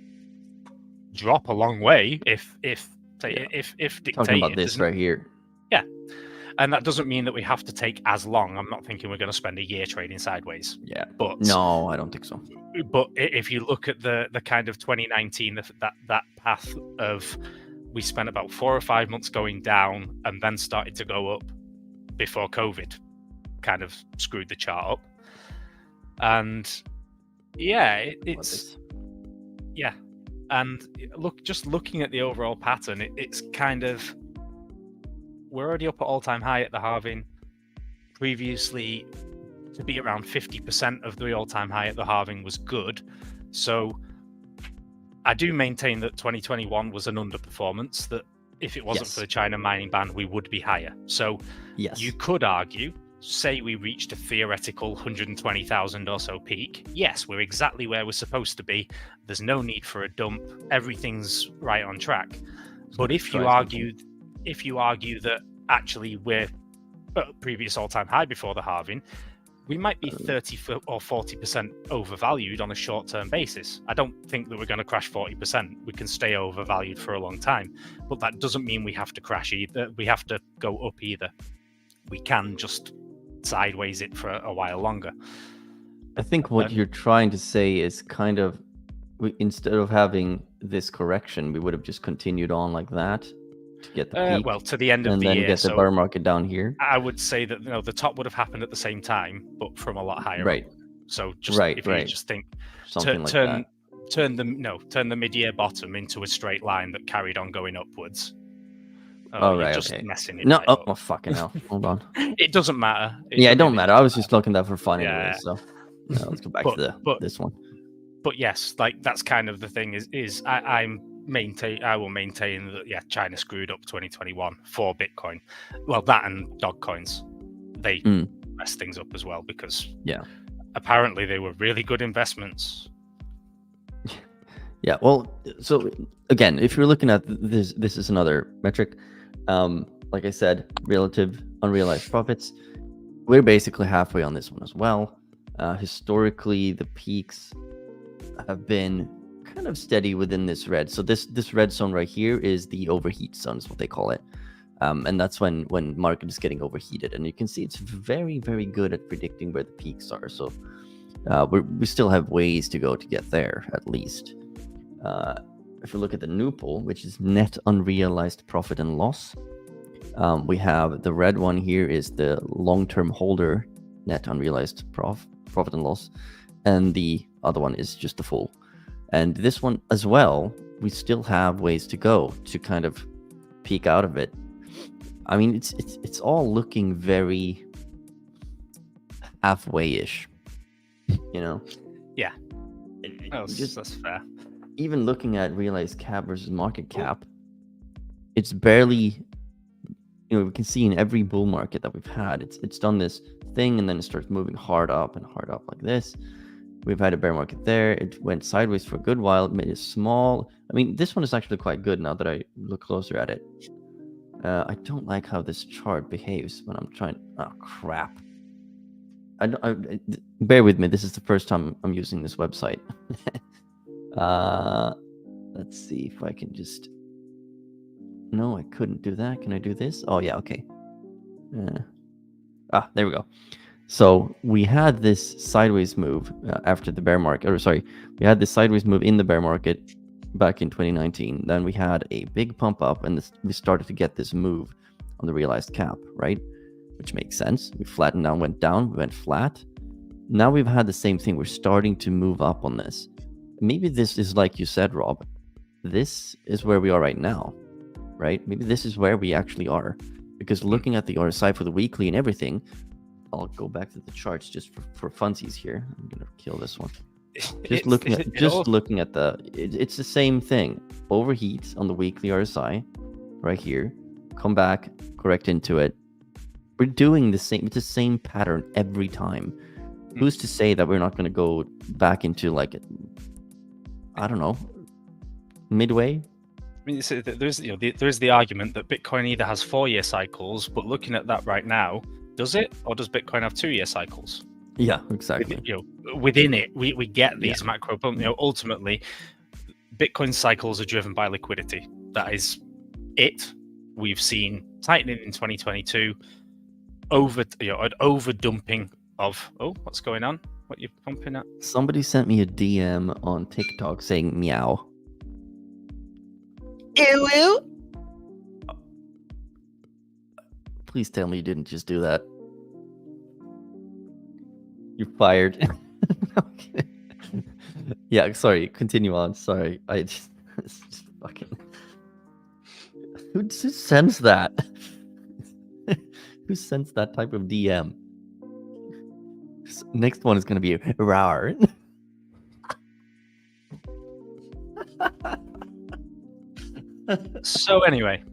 drop a long way if dictated. Talking about this right here. Yeah. And that doesn't mean that we have to take as long. I'm not thinking we're going to spend a year trading sideways. Yeah. But no, I don't think so. But if you look at the kind of 2019, that path of, we spent about 4 or 5 months going down and then started to go up before COVID kind of screwed the chart up. And and just looking at the overall pattern, it's kind of, we're already up at all-time high at the halving. Previously, to be around 50% of the all-time high at the halving was good. So I do maintain that 2021 was an underperformance, that if it wasn't for the China mining ban, we would be higher. So you could argue say we reached a theoretical 120,000 or so peak, yes, we're exactly where we're supposed to be. There's no need for a dump. Everything's right on track. But if you argue that actually we're at previous all-time high before the halving, we might be 30 or 40% overvalued on a short-term basis. I don't think that we're going to crash 40%. We can stay overvalued for a long time, but that doesn't mean we have to crash either. We have to go up either. We can just sideways it for a while longer. I think what you're trying to say is kind of, instead of having this correction, we would have just continued on like that to get the peak. Well, to the end of and the then year, get the bear market down here. I would say that the top would have happened at the same time, but from a lot higher. Right. Up. So just if you just think something like that. Turn the mid-year bottom into a straight line that carried on going upwards. Right, just okay. Messing it no, right oh fucking hell! Hold on. It doesn't matter. It don't matter. I was just looking that for fun anyway. So let's go back to this one. But yes, like that's kind of the thing. I will maintain that China screwed up 2021 for Bitcoin. Well, that and dog coins, they messed things up as well because apparently they were really good investments. Yeah, well, so again, if you're looking at this is another metric. Like I said, relative unrealized profits. We're basically halfway on this one as well. Historically, the peaks have been kind of steady within this red. So this red zone right here is the overheat zone, is what they call it. And that's when market is getting overheated. And you can see it's very, very good at predicting where the peaks are. So we still have ways to go to get there, at least. If you look at the new pool, which is net unrealized profit and loss, we have the red one here is the long-term holder net unrealized profit and loss, and the other one is just the full. And this one as well, we still have ways to go to kind of peek out of it. I mean, it's all looking very halfway-ish, you know? Yeah. That's fair. Even looking at realized cap versus market cap, it's barely, we can see in every bull market that we've had, it's done this thing and then it starts moving hard up like this. We've had a bear market there. It went sideways for a good while. It made a small, I mean, this one is actually quite good now that I look closer at it. I don't like how this chart behaves when I'm trying, oh crap. Bear with me. This is the first time I'm using this website. Let's see if I can just, no, I couldn't do that. Can I do this? Oh yeah, okay. There we go. So we had this sideways move after the bear market, we had this sideways move in the bear market back in 2019. Then we had a big pump up and we started to get this move on the realized cap, right? Which makes sense. We flattened down, went down, we went flat. Now we've had the same thing. We're starting to move up on this. Maybe this is like you said, Rob. This is where we are right now, right? Maybe this is where we actually are. Because looking at the RSI for the weekly and everything, I'll go back to the charts just for funsies here. I'm gonna kill this one. Looking at it's the same thing. Overheat on the weekly RSI, right here. Come back, correct into it. We're doing the same. It's the same pattern every time. Who's to say that we're not going to go back into like, I don't know, midway? I mean, there's the argument that Bitcoin either has 4-year cycles, but looking at that right now, does it, or does Bitcoin have 2-year cycles? Yeah, exactly. Within it, we get these macro. Ultimately, Bitcoin cycles are driven by liquidity. That is it. We've seen tightening in 2022, an over dumping of. Oh, what's going on? What are you pumping at? Somebody sent me a DM on TikTok saying meow. Ew. Please tell me you didn't just do that. You're fired. Okay. Yeah, sorry. Continue on. Sorry. It's just fucking. Who sends that? Who sends that type of DM? Next one is going to be rar. So anyway.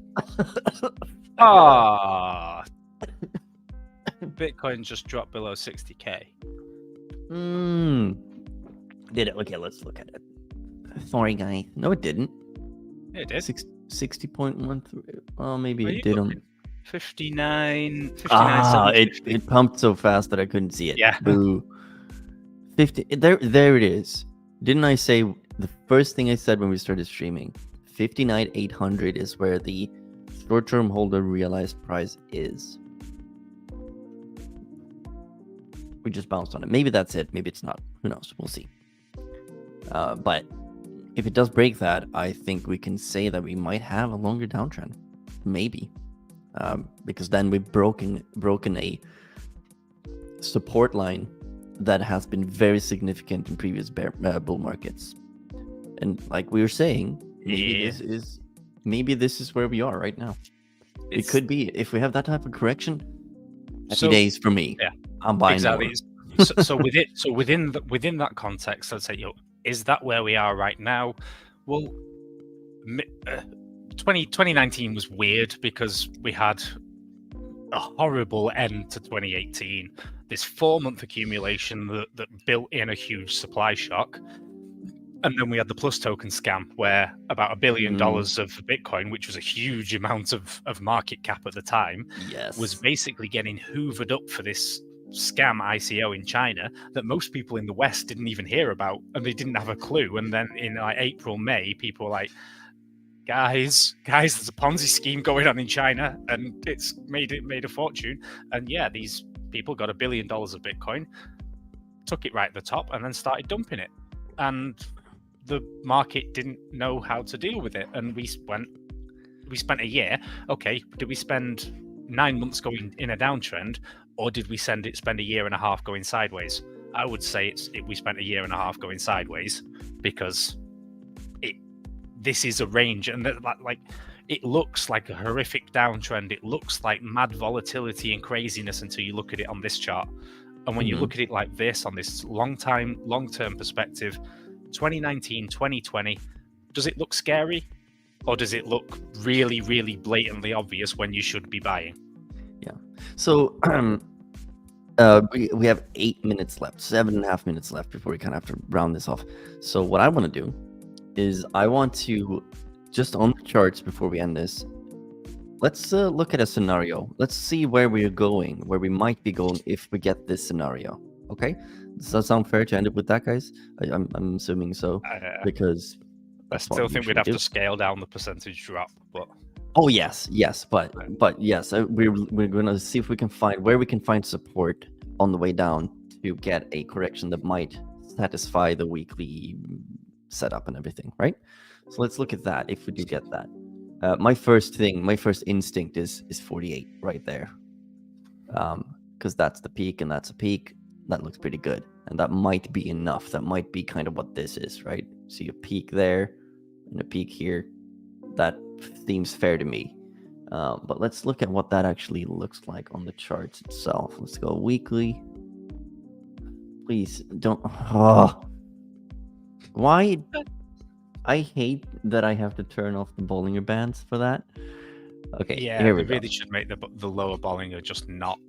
Bitcoin just dropped below 60K. Did it? Okay, let's look at it. Sorry, guy. No, it didn't. It did. 60.13. Oh, maybe Are it you did. looking? 59, 59, Ah, 750. it pumped so fast that I couldn't see it. Yeah. Boo. 50. There it is. Didn't I say the first thing I said when we started streaming? 59,800 is where the short-term holder realized price is. We just bounced on it. Maybe that's it. Maybe it's not. Who knows? We'll see. But if it does break that, I think we can say that we might have a longer downtrend. Maybe. Because then we've broken a support line that has been very significant in previous bull markets. And like we were saying, maybe this is where we are right now. It could be. If we have that type of correction, happy days for me. Yeah, I'm buying exactly. so within that context, I'd say, is that where we are right now? Well, 2019 was weird because we had a horrible end to 2018. This 4-month accumulation that built in a huge supply shock. And then we had the Plus token scam, where about $1 billion of Bitcoin, which was a huge amount of market cap at the time, was basically getting hoovered up for this scam ICO in China that most people in the West didn't even hear about, and they didn't have a clue. And then in like April, May, people were like, guys, there's a Ponzi scheme going on in China, and it's made a fortune. And yeah, these people got $1 billion of Bitcoin, took it right at the top, and then started dumping it. And the market didn't know how to deal with it, and we spent a year. Okay, did we spend 9 months going in a downtrend, or did we spend a year and a half going sideways? I would say we spent a year and a half going sideways, because this is a range, and like it looks like a horrific downtrend. It looks like mad volatility and craziness until you look at it on this chart. And when you look at it like this, on this long-term perspective, 2019, 2020, does it look scary, or does it look really, really blatantly obvious when you should be buying? Yeah. So we have 8 minutes left, 7.5 minutes left before we kind of have to round this off. So what I want to do is I want to, just on the charts before we end this, let's look at a scenario. Let's see where we are going, where we might be going if we get this scenario. Okay, does that sound fair to end it with that, guys? I'm assuming so, because I still think we'd have to scale down the percentage drop. But oh yes, but yes, we're gonna see if we can find where we can find support on the way down to get a correction that might satisfy the weekly setup and everything, right? So let's look at that. If we do get that, my first instinct is 48 right there, because that's the peak, and that's a peak that looks pretty good, and that might be enough. That might be kind of what this is, right? See a peak there and a peak here. That seems fair to me. But let's look at what that actually looks like on the charts itself. Let's go weekly. Please don't. Why? I hate that I have to turn off the Bollinger Bands for that. Okay, yeah, here we they really should make the lower Bollinger just not.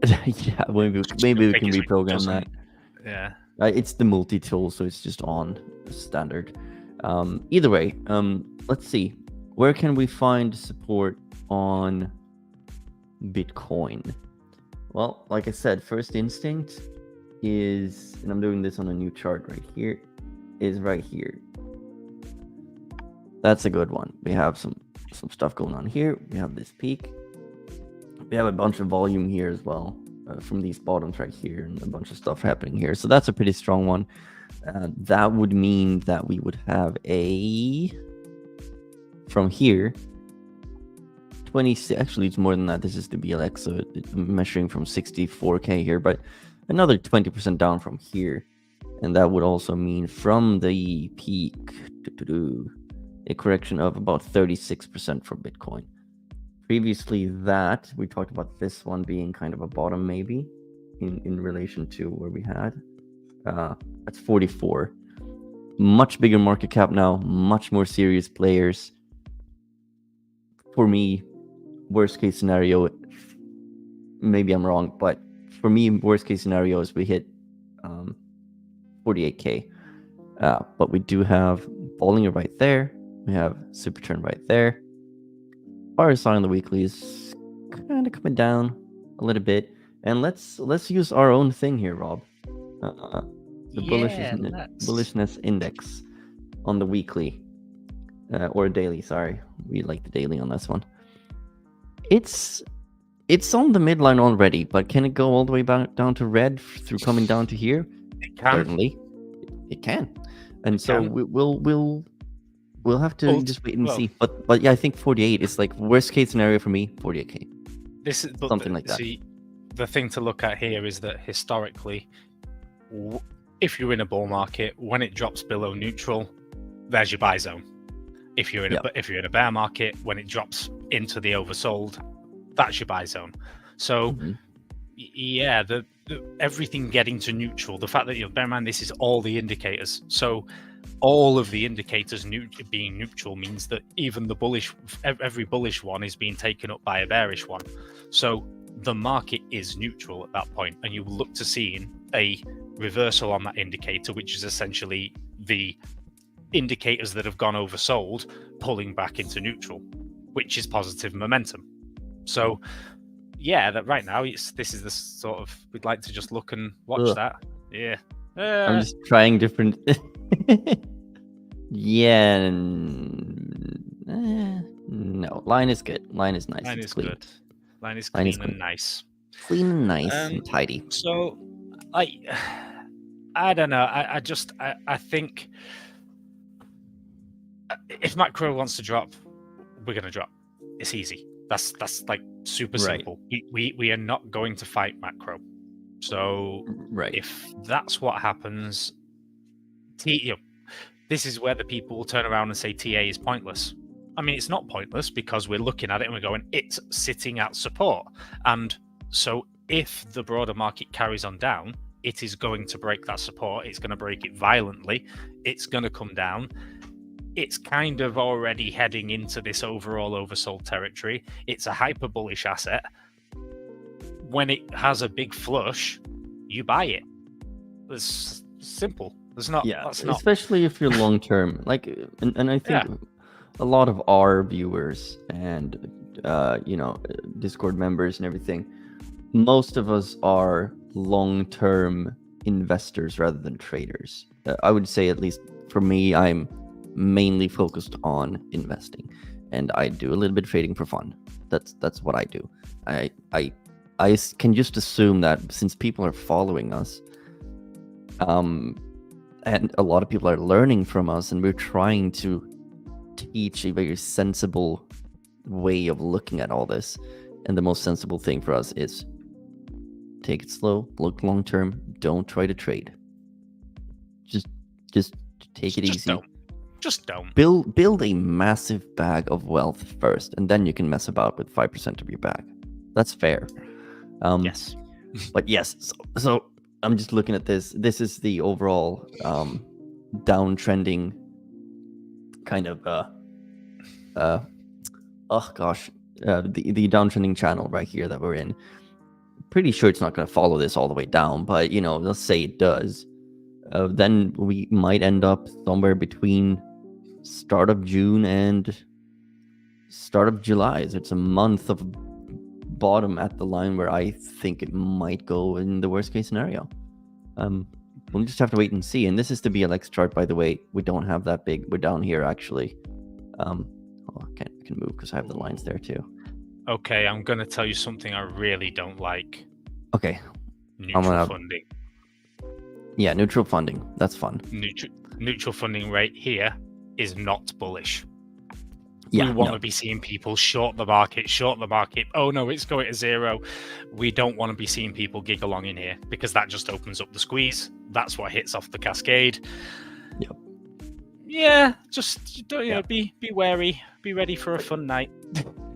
Yeah, maybe we can reprogram that. Yeah, it's the multi-tool, so it's just on standard. Either way, let's see, where can we find support on Bitcoin? Well, like I said, first instinct is, and I'm doing this on a new chart right here, is right here. That's a good one. We have some stuff going on here. We have this peak. We have a bunch of volume here as well, from these bottoms right here, and a bunch of stuff happening here. So that's a pretty strong one. That would mean that we would have from here, 26, actually it's more than that. This is the BLX, so it's measuring from 64K here, but another 20% down from here. And that would also mean from the peak, a correction of about 36% for Bitcoin. Previously that, we talked about this one being kind of a bottom maybe, in relation to where we had. That's 44. Much bigger market cap now, much more serious players. For me, worst case scenario, maybe I'm wrong, but for me, worst case scenario is we hit 48K. But we do have Bollinger right there. We have Super Turn right there. RSI on the weekly is kind of coming down a little bit. And let's use our own thing here, Rob. The bullishness index on the weekly or daily. Sorry, we like the daily on this one. It's on the midline already, but can it go all the way back down to red through coming down to here? It can. Certainly, it can. And so we'll have to just wait and see. But yeah, I think 48 is like worst case scenario for me. 48K. This is something like that. See, the thing to look at here is that historically, if you're in a bull market, when it drops below neutral, there's your buy zone. If you're in a bear market, when it drops into the oversold, that's your buy zone. So yeah, the everything getting to neutral, the fact that bear in mind this is all the indicators. So all of the indicators being neutral means that even every bullish one is being taken up by a bearish one. So the market is neutral at that point, and you will look to seeing a reversal on that indicator, which is essentially the indicators that have gone oversold pulling back into neutral, which is positive momentum. So yeah, that right now this is the sort of we'd like to just look and watch that. Yeah. I'm just trying different. Yeah. No, line is good. Line is nice. Line it's is clean. good. Line is clean and nice. Clean and nice and tidy. So, I don't know. I think if macro wants to drop, we're gonna drop. It's easy. That's like super simple. We are not going to fight macro. So if that's what happens, this is where the people will turn around and say TA is pointless. I mean, it's not pointless because we're looking at it and we're going, it's sitting at support. And so if the broader market carries on down, it is going to break that support. It's going to break it violently. It's going to come down. It's kind of already heading into this overall oversold territory. It's a hyper bullish asset. When it has a big flush, you buy it. It's simple. There's not. Yeah, especially if you're long term. And I think a lot of our viewers and Discord members and everything, most of us are long term investors rather than traders. I would say, at least for me, I'm mainly focused on investing, and I do a little bit of trading for fun. That's what I do. I can just assume that since people are following us, and a lot of people are learning from us, and we're trying to teach a very sensible way of looking at all this. And the most sensible thing for us is take it slow, look long term, don't try to trade. Just take it easy. Just don't. Build a massive bag of wealth first, and then you can mess about with 5% of your bag. That's fair. Yes. But yes, so I'm just looking at this. This is the overall downtrending kind of the downtrending channel right here that we're in. Pretty sure it's not going to follow this all the way down, but let's say it does. Then we might end up somewhere between start of June and start of July. So it's a month of bottom at the line where I think it might go in the worst case scenario. We'll just have to wait and see. And this is the BLX chart, by the way. We don't have that big. We're down here actually. I can move because I have the lines there too. Okay, I'm going to tell you something I really don't like. Okay. Neutral funding. Yeah, neutral funding. That's fun. Neutral funding rate here is not bullish. Yeah, we want to be seeing people short the market. Oh no, it's going to zero. We don't want to be seeing people gig along in here because that just opens up the squeeze. That's what hits off the cascade. Yep. Yeah, just be wary. Be ready for a fun night.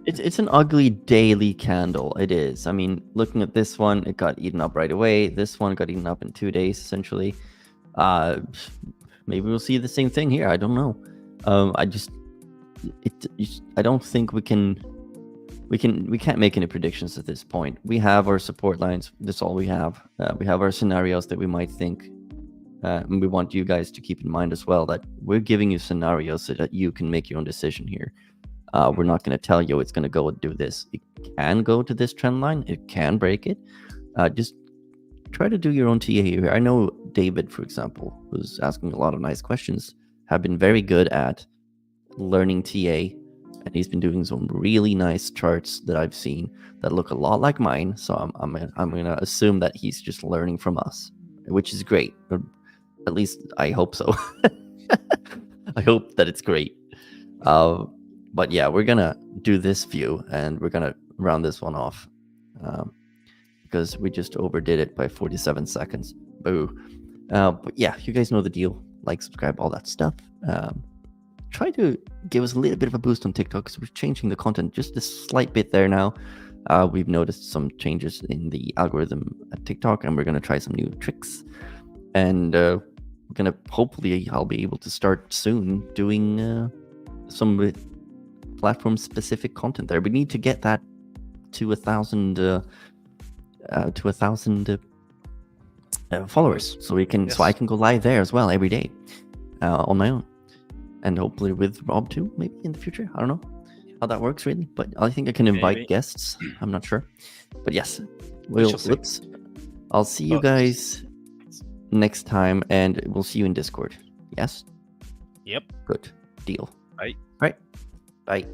It's an ugly daily candle. It is. I mean, looking at this one, it got eaten up right away. This one got eaten up in 2 days, essentially. Maybe we'll see the same thing here. I don't know. I don't think we can we can't make any predictions at this point. We have our support lines. That's all we have. We have our scenarios that we might think. And we want you guys to keep in mind as well that we're giving you scenarios so that you can make your own decision here. We're not going to tell you it's going to go and do this. It can go to this trend line. It can break it. Just try to do your own TA here. I know David, for example, who's asking a lot of nice questions, have been very good at learning TA, and he's been doing some really nice charts that I've seen that look a lot like mine. So I'm gonna assume that he's just learning from us, which is great. At least I hope so. I hope that it's great. But yeah, we're gonna do this view and we're gonna round this one off because we just overdid it by 47 seconds. Boo. But yeah, you guys know the deal. Like, subscribe, all that stuff. Try to give us a little bit of a boost on TikTok because we're changing the content just a slight bit there now. We've noticed some changes in the algorithm at TikTok, and we're gonna try some new tricks. And we're gonna, hopefully I'll be able to start soon doing some platform specific content there. We need to get that to 1,000 followers, so we can so I can go live there as well every day on my own, and hopefully with Rob too, maybe in the future. I don't know how that works really, but I think I can invite guests. I'm not sure, but yes, I'll see you guys next time, and we'll see you in Discord. Yes. Yep. Good deal. Bye. Right. Bye.